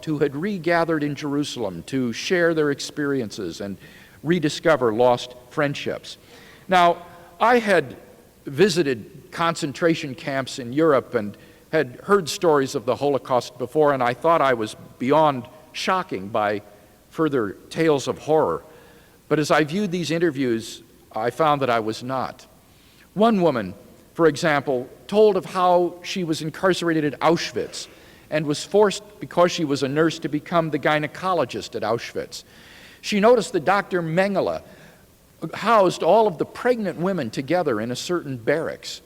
Holocaust who had regathered in Jerusalem to share their experiences and rediscover lost friendships. Now, I had visited concentration camps in Europe and had heard stories of the Holocaust before, and I thought I was beyond shocking by further tales of horror. But as I viewed these interviews, I found that I was not. One woman, for example, told of how she was incarcerated at Auschwitz and was forced, because she was a nurse, to become the gynecologist at Auschwitz. She noticed that Dr. Mengele housed all of the pregnant women together in a certain barracks,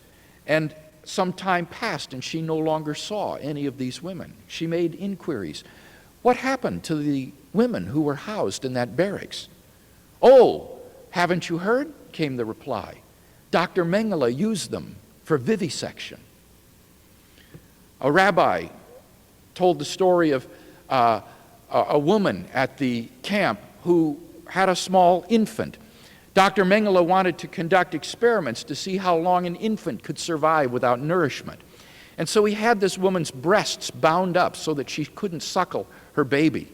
and some time passed and she no longer saw any of these women. She made inquiries. What happened to the women who were housed in that barracks? "Oh, haven't you heard?" came the reply. "Dr. Mengele used them for vivisection." A rabbi told the story of a woman at the camp who had a small infant. Dr. Mengele wanted to conduct experiments to see how long an infant could survive without nourishment. And so he had this woman's breasts bound up so that she couldn't suckle her baby.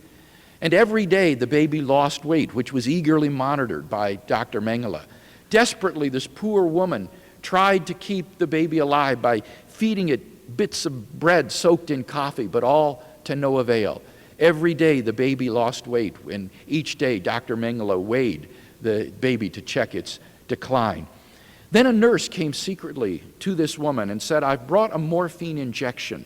And every day the baby lost weight, which was eagerly monitored by Dr. Mengele. Desperately, this poor woman tried to keep the baby alive by feeding it bits of bread soaked in coffee, but all to no avail. Every day the baby lost weight, and each day Dr. Mengele weighed the baby to check its decline. Then a nurse came secretly to this woman and said, "I've brought a morphine injection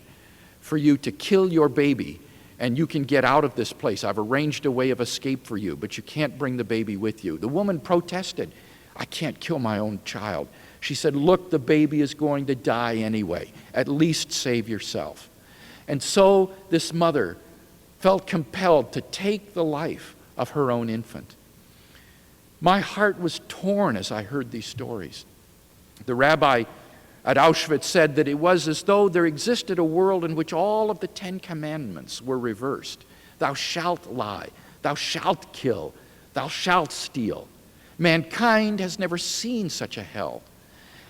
for you to kill your baby, and you can get out of this place. I've arranged a way of escape for you, but you can't bring the baby with you." The woman protested, "I can't kill my own child." She said, "Look, the baby is going to die anyway. At least save yourself." And so this mother felt compelled to take the life of her own infant. My heart was torn as I heard these stories. The rabbi at Auschwitz said that it was as though there existed a world in which all of the 10 Commandments were reversed. Thou shalt lie, thou shalt kill, thou shalt steal. Mankind has never seen such a hell.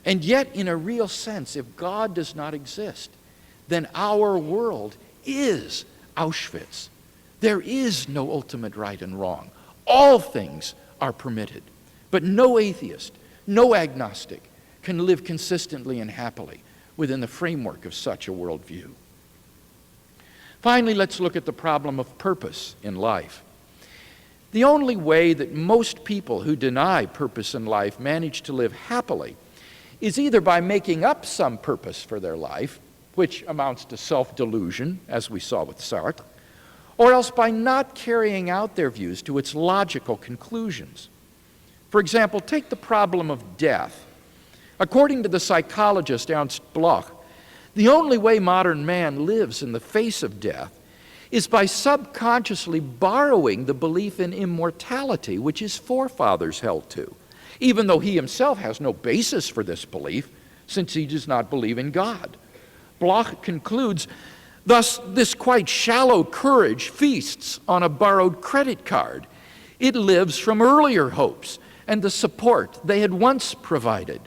And yet, in a real sense, if God does not exist, then our world is Auschwitz. There is no ultimate right and wrong. All things are permitted. But no atheist, no agnostic can live consistently and happily within the framework of such a worldview. Finally, let's look at the problem of purpose in life. The only way that most people who deny purpose in life manage to live happily is either by making up some purpose for their life, which amounts to self-delusion, as we saw with Sartre, or else by not carrying out their views to its logical conclusions. For example, take the problem of death. According to the psychologist Ernst Bloch, the only way modern man lives in the face of death is by subconsciously borrowing the belief in immortality which his forefathers held to, even though he himself has no basis for this belief, since he does not believe in God. Bloch concludes, thus, this quite shallow courage feasts on a borrowed credit card. It lives from earlier hopes and the support they had once provided.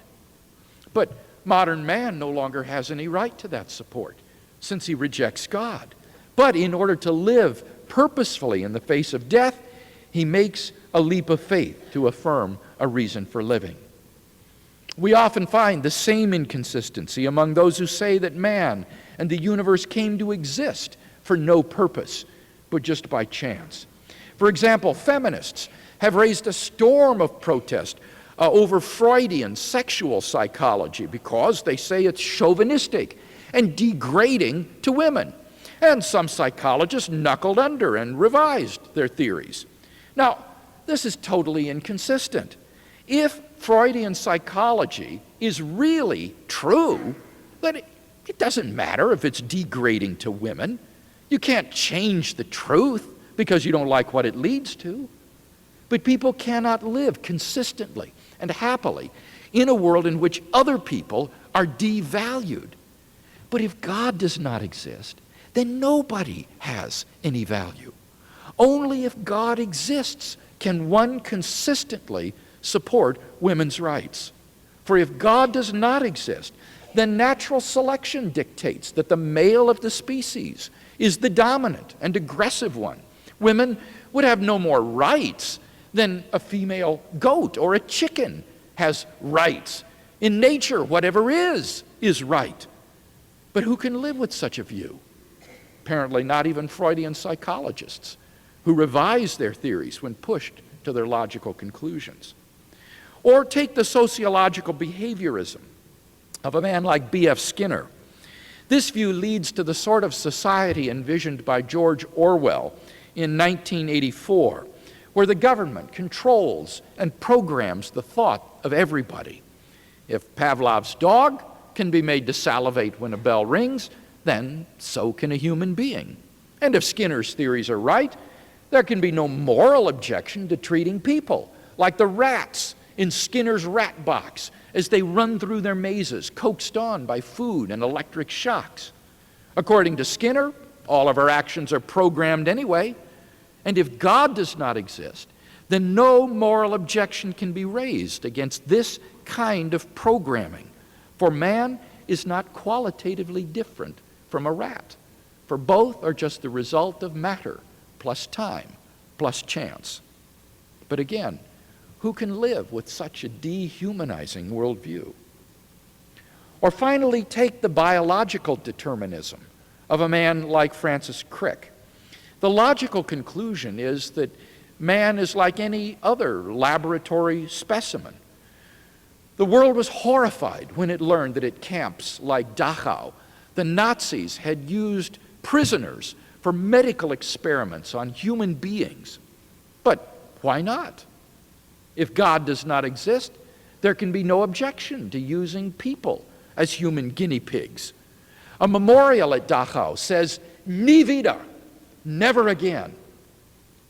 But modern man no longer has any right to that support, since he rejects God. But in order to live purposefully in the face of death, he makes a leap of faith to affirm a reason for living. We often find the same inconsistency among those who say that man and the universe came to exist for no purpose, but just by chance. For example, feminists have raised a storm of protest over Freudian sexual psychology because they say it's chauvinistic and degrading to women. And some psychologists knuckled under and revised their theories. Now, this is totally inconsistent. If Freudian psychology is really true, then it doesn't matter if it's degrading to women. You can't change the truth because you don't like what it leads to. But people cannot live consistently and happily in a world in which other people are devalued. But if God does not exist, then nobody has any value. Only if God exists can one consistently support women's rights. For if God does not exist, then natural selection dictates that the male of the species is the dominant and aggressive one. Women would have no more rights than a female goat or a chicken has rights. In nature, whatever is right. But who can live with such a view? Apparently not even Freudian psychologists, who revise their theories when pushed to their logical conclusions. Or take the sociological behaviorism of a man like B.F. Skinner. This view leads to the sort of society envisioned by George Orwell in 1984, where the government controls and programs the thought of everybody. If Pavlov's dog can be made to salivate when a bell rings, then so can a human being. And if Skinner's theories are right, there can be no moral objection to treating people like the rats in Skinner's rat box as they run through their mazes, coaxed on by food and electric shocks. According to Skinner, all of our actions are programmed anyway, and if God does not exist, then no moral objection can be raised against this kind of programming, for man is not qualitatively different from a rat, for both are just the result of matter plus time plus chance. But again, who can live with such a dehumanizing worldview? Or finally, take the biological determinism of a man like Francis Crick. The logical conclusion is that man is like any other laboratory specimen. The world was horrified when it learned that at camps like Dachau, the Nazis had used prisoners for medical experiments on human beings. But why not? If God does not exist, there can be no objection to using people as human guinea pigs. A memorial at Dachau says, "Nie wieder," never again.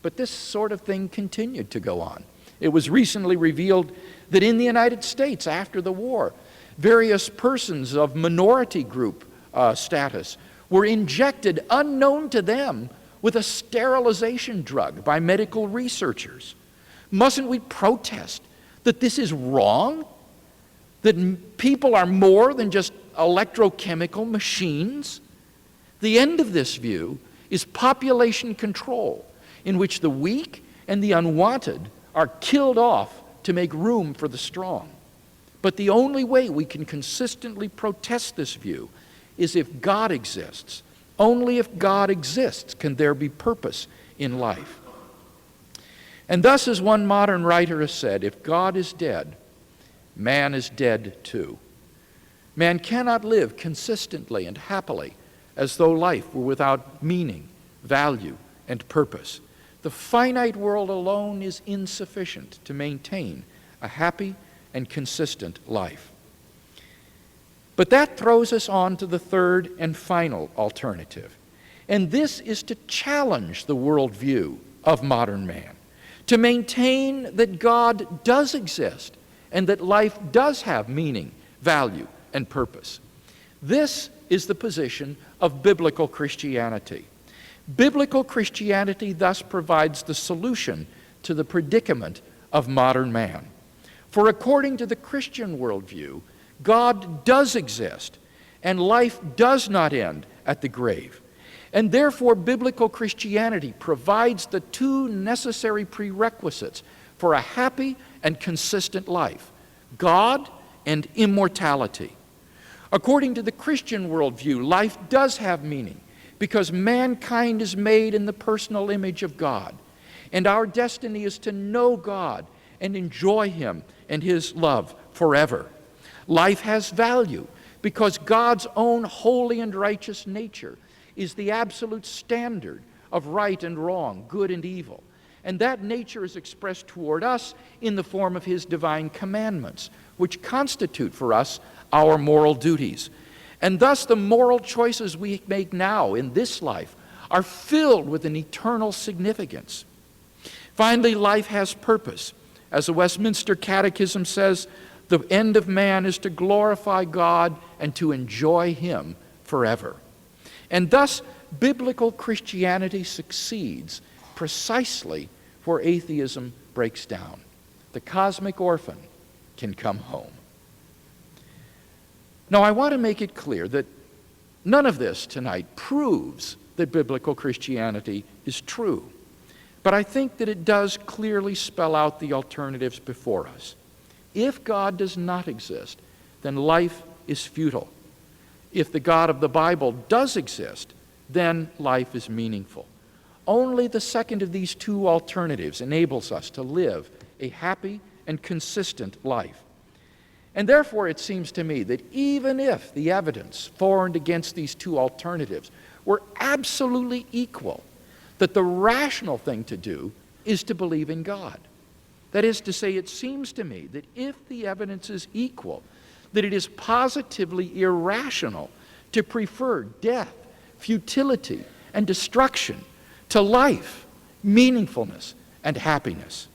But this sort of thing continued to go on. It was recently revealed that in the United States, after the war, various persons of minority group status were injected, unknown to them, with a sterilization drug by medical researchers. Mustn't we protest that this is wrong? That people are more than just electrochemical machines? The end of this view is population control, in which the weak and the unwanted are killed off to make room for the strong. But the only way we can consistently protest this view is if God exists. Only if God exists can there be purpose in life. And thus, as one modern writer has said, if God is dead, man is dead too. Man cannot live consistently and happily as though life were without meaning, value, and purpose. The finite world alone is insufficient to maintain a happy and consistent life. But that throws us on to the third and final alternative. And this is to challenge the worldview of modern man, to maintain that God does exist and that life does have meaning, value, and purpose. This is the position of biblical Christianity. Biblical Christianity thus provides the solution to the predicament of modern man. For according to the Christian worldview, God does exist, and life does not end at the grave. And therefore, biblical Christianity provides the two necessary prerequisites for a happy and consistent life: God and immortality. According to the Christian worldview, life does have meaning because mankind is made in the personal image of God, and our destiny is to know God and enjoy Him and His love forever. Life has value because God's own holy and righteous nature is the absolute standard of right and wrong, good and evil. And that nature is expressed toward us in the form of His divine commandments, which constitute for us our moral duties. And thus the moral choices we make now in this life are filled with an eternal significance. Finally, life has purpose. As the Westminster Catechism says, the end of man is to glorify God and to enjoy Him forever. And thus, biblical Christianity succeeds precisely where atheism breaks down. The cosmic orphan can come home. Now, I want to make it clear that none of this tonight proves that biblical Christianity is true. But I think that it does clearly spell out the alternatives before us. If God does not exist, then life is futile. If the God of the Bible does exist, then life is meaningful. Only the second of these two alternatives enables us to live a happy and consistent life. And therefore, it seems to me that even if the evidence for and against these two alternatives were absolutely equal, that the rational thing to do is to believe in God. That is to say, it seems to me that if the evidence is equal, that it is positively irrational to prefer death, futility, and destruction to life, meaningfulness, and happiness.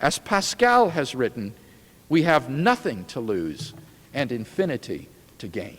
As Pascal has written, we have nothing to lose and infinity to gain.